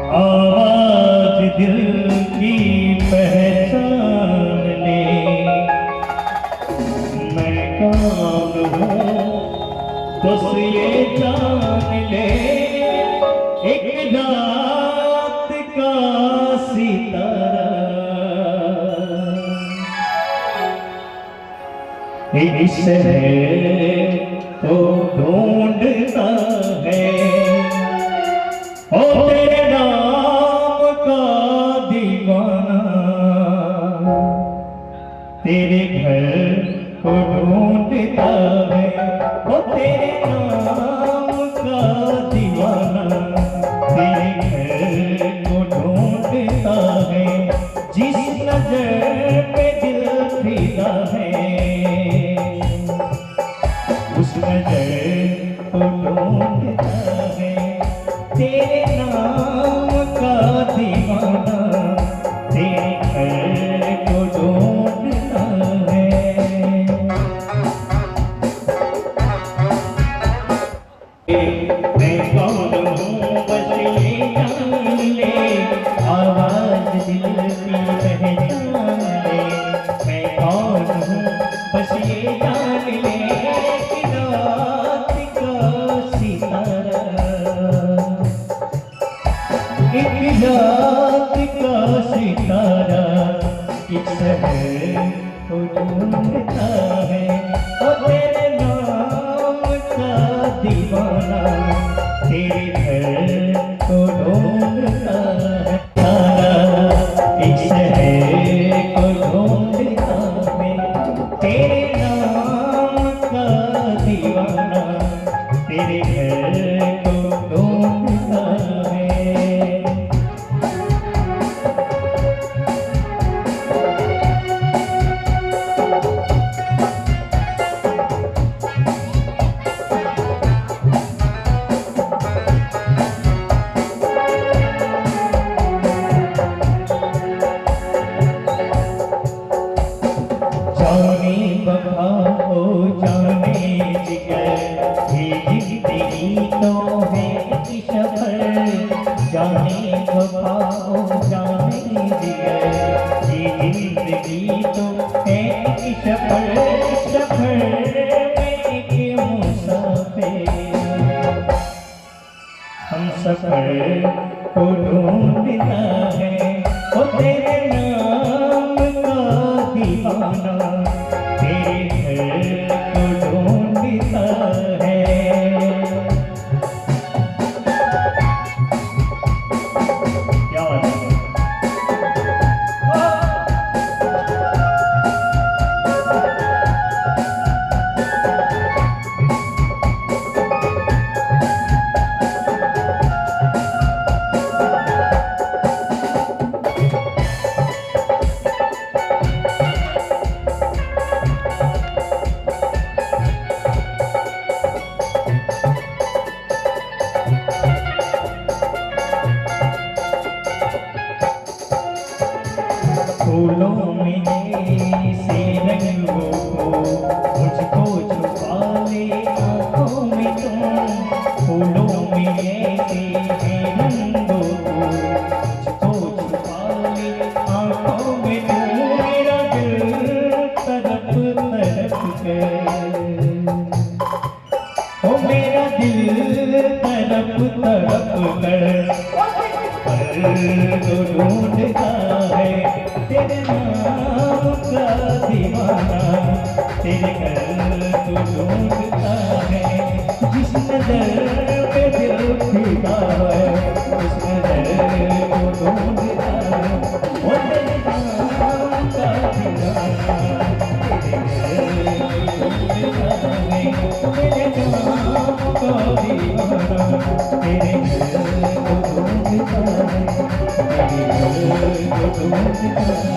आवाज दिल की पहचान ले, मैं कौन हूँ बस ये जान ले, एक रात का सितारा इस शहर को ढूंढता है, ओ तेरे नाम का दीवाना तेरे घर को ढूंढता है, ओ तेरे नाम का दीवाना तेरे घर को ढूंढता है, जिस नजर पे दिल फिदा है उस नजर को ढूंढता है, तेरे नाम का दीवाना तेरे घर को ढूंढता है। मैं कौन हूँ बस ये जान ले, आवाज दिल की पहचान ले, मैं कौन हूँ बस ये जान ले, एक रात का सितारा इस शहर को ढूंढता है, ओ तेरे नाम का दीवाना तेरे घर को ढूंढता है, तारा इस शहर को ढूंढता है, तेरे नाम का दीवाना तेरे घर को ढूंढता है। जाने बहा हो जाने जिगर ये जिंदगी तो है एक सफर, जाने बहा हो जाने जिगर ये जिंदगी तो है एक सफर, सफर में एक मुसाफिर हम सफर को ढूंढता है, ओ तेरे नाम का दीवाना तेरे घर को ढूंढता है। क्या बात है? फूलों में से रंगों को मुझको छुपा ले आँखों में तुम, फूलों में से रंगों को मुझको छुपा ले आँखों में तुम, मेरा दिल तड़प तड़प कर, ओ मेरा दिल तड़प तड़प कर तो ढूंढता है, तेरे नाम का दीवाना तेरे घर को ढूंढता है, जिस नजर पे दिल फिदा है उस नजर को ढूंढता है, वो तेरे नाम का दीवाना तेरे घर को ढूंढता है, तेरे नाम का दीवाना तेरे घर को ढूंढता है, तेरे घर को ढूंढता है।